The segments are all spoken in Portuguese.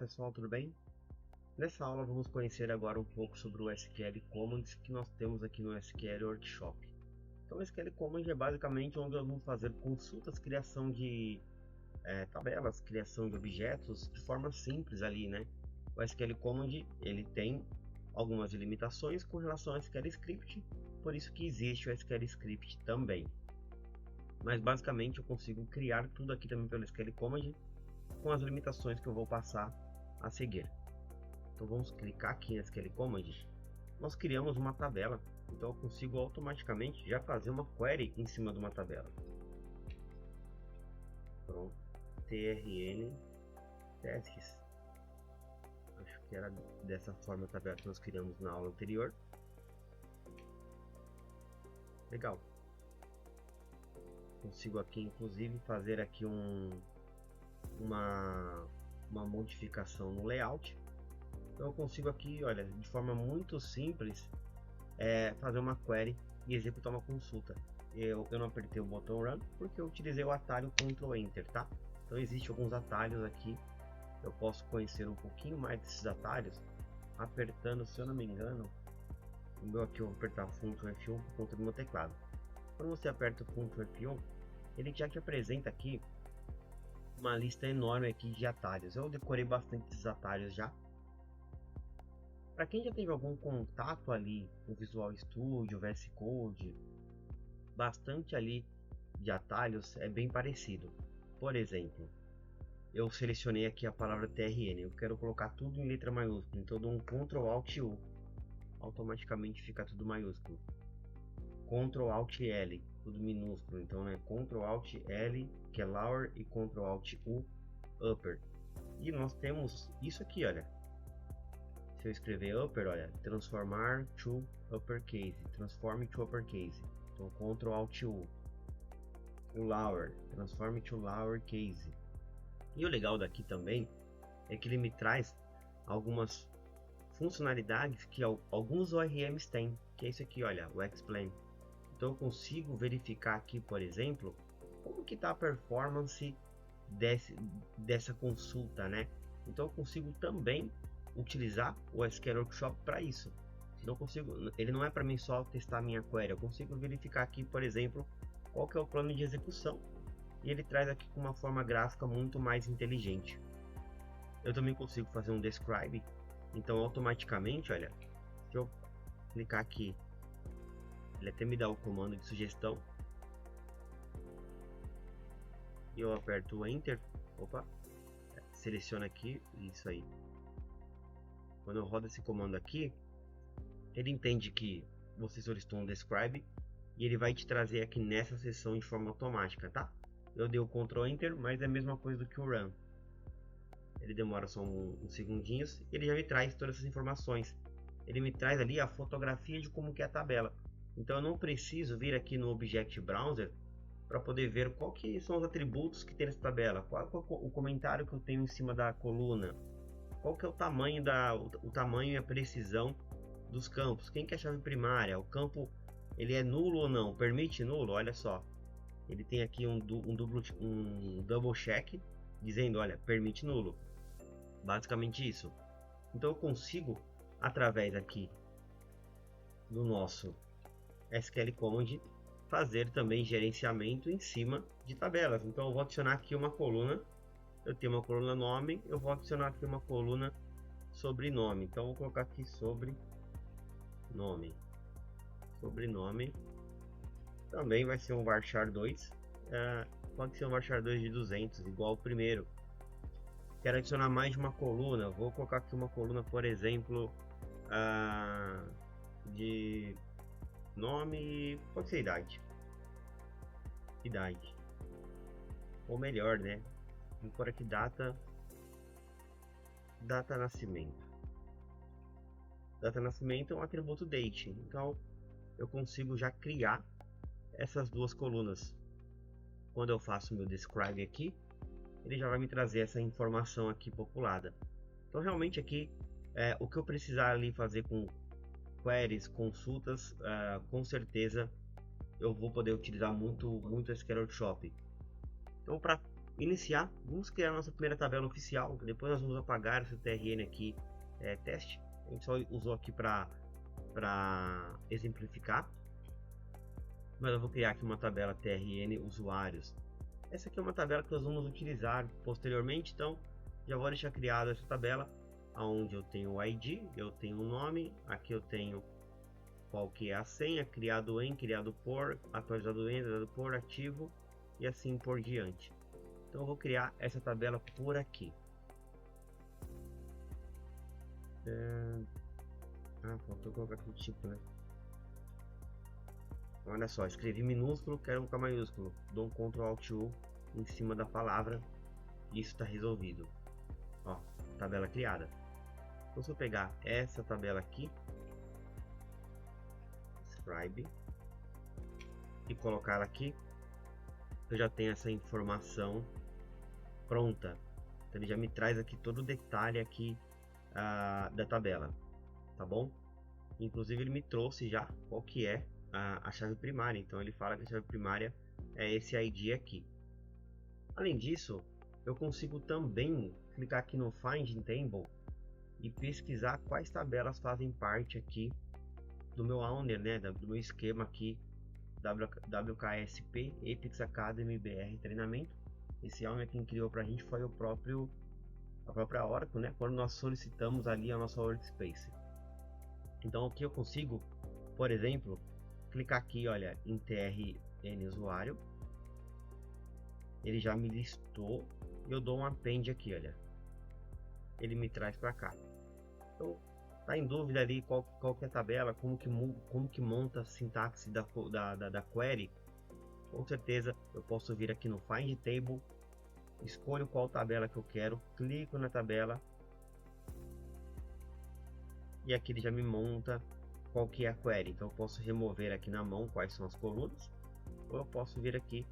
pessoal, tudo bem? Nessa aula vamos conhecer agora um pouco sobre o SQL Commands que nós temos aqui no SQL Workshop. Então o SQL Commands é basicamente onde nós vamos fazer consultas, criação de tabelas, criação de objetos de forma simples ali, né? O SQL Command ele tem algumas limitações com relação ao SQL Script, por isso que existe o SQL Script também. Mas basicamente eu consigo criar tudo aqui também pelo SQL Command, com as limitações que eu vou passar a seguir. Então vamos clicar aqui em SQL Command. Nós criamos uma tabela, então eu consigo automaticamente já fazer uma query em cima de uma tabela. Pronto, trn testes. Acho que era dessa forma a tabela que nós criamos na aula anterior. Legal. Consigo aqui inclusive fazer aqui uma modificação no layout. Então eu consigo aqui, olha, de forma muito simples, fazer uma query e executar uma consulta. Eu não apertei o botão Run porque eu utilizei o atalho Ctrl Enter, tá? Então existem alguns atalhos aqui. Eu posso conhecer um pouquinho mais desses atalhos apertando, se eu não me engano, o meu aqui eu vou apertar Ctrl F1 por conta do meu teclado. Quando você aperta o Ctrl F1, ele já te apresenta aqui uma lista enorme aqui de atalhos. Eu decorei bastante esses atalhos já. Para quem já teve algum contato ali com Visual Studio, VS Code, bastante ali de atalhos é bem parecido. Por exemplo, eu selecionei aqui a palavra TRN, eu quero colocar tudo em letra maiúscula, então eu dou um Ctrl Alt U, automaticamente fica tudo maiúsculo. Ctrl Alt L, tudo minúsculo, então é Ctrl Alt L, que é lower, e Ctrl Alt U, upper. E nós temos isso aqui, olha. Se eu escrever upper, olha, transformar to uppercase, transforme to uppercase. Então Ctrl Alt U. O lower, transforme to lowercase. E o legal daqui também é que ele me traz algumas funcionalidades que alguns ORMs têm, que é isso aqui, olha, o explain. Então eu consigo verificar aqui, por exemplo, como que está a performance dessa consulta, né? Então eu consigo também utilizar o SQL Workshop para isso. Ele não é para mim só testar minha query, eu consigo verificar aqui, por exemplo, qual que é o plano de execução, e ele traz aqui com uma forma gráfica muito mais inteligente. Eu também consigo fazer um describe, então automaticamente, olha, se eu clicar aqui, ele até me dá o comando de sugestão, e eu aperto o Enter, opa, seleciona aqui, isso aí. Quando eu rodo esse comando aqui, ele entende que você solicitou um describe e ele vai te trazer aqui nessa seção de forma automática, tá? Eu dei o Ctrl Enter, mas é a mesma coisa do que o Run. Ele demora só uns segundinhos e ele já me traz todas essas informações. Ele me traz ali a fotografia de como que é a tabela. Então eu não preciso vir aqui no Object Browser para poder ver qual que são os atributos que tem nessa tabela, qual é o comentário que eu tenho em cima da coluna, qual que é o tamanho e a precisão dos campos, quem que é a chave primária, o campo ele é nulo ou não, permite nulo, olha só, ele tem aqui um double check dizendo, olha, permite nulo, basicamente isso. Então eu consigo, através aqui do nosso SQL Command, fazer também gerenciamento em cima de tabelas. Então eu vou adicionar aqui uma coluna. Eu tenho uma coluna nome, eu vou adicionar aqui uma coluna sobrenome. Então eu vou colocar aqui sobrenome. Também vai ser um varchar 2. Pode ser um varchar 2 de 200, igual o primeiro. Quero adicionar mais de uma coluna. Vou colocar aqui uma coluna, por exemplo, de nome, pode ser idade. Ou melhor, né? Vou pôr aqui data nascimento. Data nascimento é um atributo date, então eu consigo já criar essas duas colunas. Quando eu faço meu describe aqui, ele já vai me trazer essa informação aqui populada. Então realmente aqui o que eu precisar ali fazer com queries, consultas, com certeza eu vou poder utilizar muito SQL Workshop. Então para iniciar, vamos criar nossa primeira tabela oficial. Depois nós vamos apagar esse TRN aqui, teste. A gente só usou aqui para exemplificar. Mas eu vou criar aqui uma tabela TRN usuários. Essa aqui é uma tabela que nós vamos utilizar posteriormente, então já vou deixar criada essa tabela, onde eu tenho o ID, eu tenho o nome, aqui eu tenho qual que é a senha, criado em, criado por, atualizado em, atualizado por, ativo e assim por diante. Então eu vou criar essa tabela por aqui. Faltou colocar aqui o tipo, né? Olha só, escrevi minúsculo, quero colocar maiúsculo. Dou um Ctrl Alt U em cima da palavra e isso está resolvido. Ó, tabela criada. Então se eu pegar essa tabela aqui, Scribe, e colocar aqui, eu já tenho essa informação pronta. Então ele já me traz aqui todo o detalhe aqui da tabela, tá bom? Inclusive ele me trouxe já qual que é a chave primária. Então ele fala que a chave primária é esse ID aqui. Além disso, eu consigo também clicar aqui no Find Table e pesquisar quais tabelas fazem parte aqui do meu owner, né, do meu esquema aqui, WKSP Apex Academy BR Treinamento. Esse owner quem criou para a gente foi a própria Oracle, né, quando nós solicitamos ali a nossa workspace. Então aqui eu consigo, por exemplo, clicar aqui, olha, em TRN usuário, ele já me listou e eu dou um append aqui, olha, ele me traz para cá. Então tá em dúvida ali qual que é a tabela, como que monta a sintaxe da query, com certeza eu posso vir aqui no Find Table, escolho qual tabela que eu quero, clico na tabela e aqui ele já me monta qual que é a query. Então eu posso remover aqui na mão quais são as colunas, ou eu posso vir aqui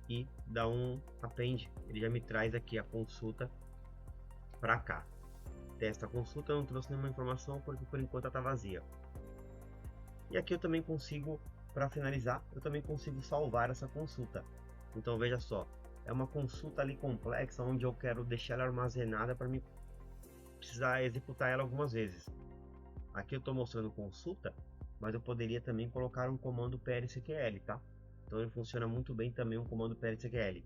e dar um append, ele já me traz aqui a consulta para cá. Desta consulta eu não trouxe nenhuma informação porque por enquanto ela está vazia. E aqui eu também consigo, para finalizar, eu também consigo salvar essa consulta. Então veja só, é uma consulta ali complexa onde eu quero deixar ela armazenada para me precisar executar ela algumas vezes. Aqui eu estou mostrando consulta, mas eu poderia também colocar um comando PLSQL, tá? Então ele funciona muito bem também um comando PLSQL.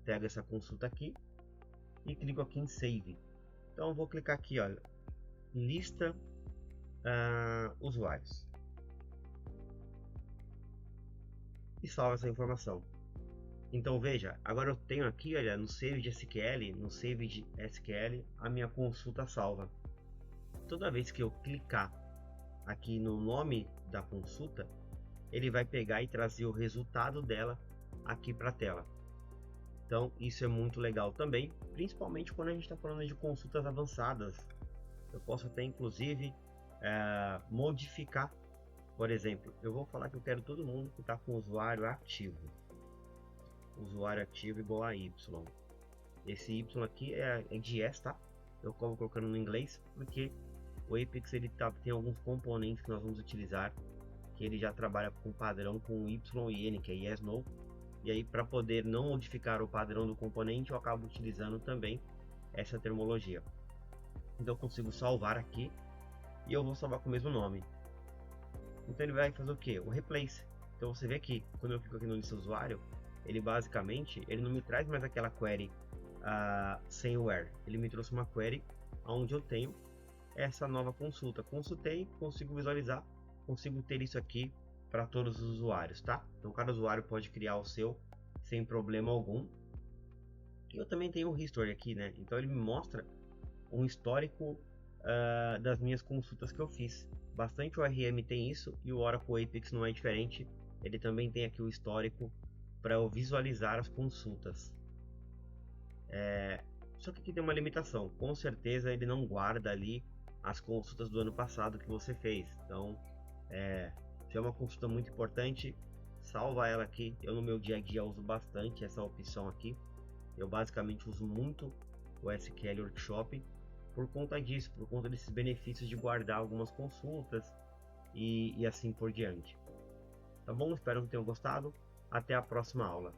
Pego essa consulta aqui e clico aqui em Save. Então eu vou clicar aqui, olha, lista usuários e salva essa informação. Então veja, agora eu tenho aqui, olha, no Save de SQL, no Save de SQL, a minha consulta salva. Toda vez que eu clicar aqui no nome da consulta, ele vai pegar e trazer o resultado dela aqui para a tela. Então isso é muito legal também, principalmente quando a gente está falando de consultas avançadas. Eu posso até inclusive modificar. Por exemplo, eu vou falar que eu quero todo mundo que está com o usuário ativo. Usuário ativo igual a Y. Esse Y aqui é de S, tá? Eu acabo colocando no inglês porque o Apex ele tem alguns componentes que nós vamos utilizar que ele já trabalha com padrão com Y e N, que é Yes, No. E aí, para poder não modificar o padrão do componente, eu acabo utilizando também essa terminologia. Então eu consigo salvar aqui e eu vou salvar com o mesmo nome. Então ele vai fazer o que? O replace. Então você vê que quando eu clico aqui no lista usuário, ele basicamente ele não me traz mais aquela query sem o where. Ele me trouxe uma query onde eu tenho essa nova consulta. Consultei, consigo visualizar, consigo ter isso aqui para todos os usuários, tá? Então cada usuário pode criar o seu sem problema algum. E eu também tenho o history aqui, né? Então ele me mostra um histórico das minhas consultas que eu fiz. Bastante ORM tem isso e o Oracle Apex não é diferente. Ele também tem aqui o histórico para eu visualizar as consultas. Só que aqui tem uma limitação. Com certeza ele não guarda ali as consultas do ano passado que você fez. Então, se é uma consulta muito importante, salva ela aqui. Eu no meu dia a dia uso bastante essa opção aqui. Eu basicamente uso muito o SQL Workshop por conta disso, por conta desses benefícios de guardar algumas consultas e assim por diante. Tá bom? Espero que tenham gostado. Até a próxima aula.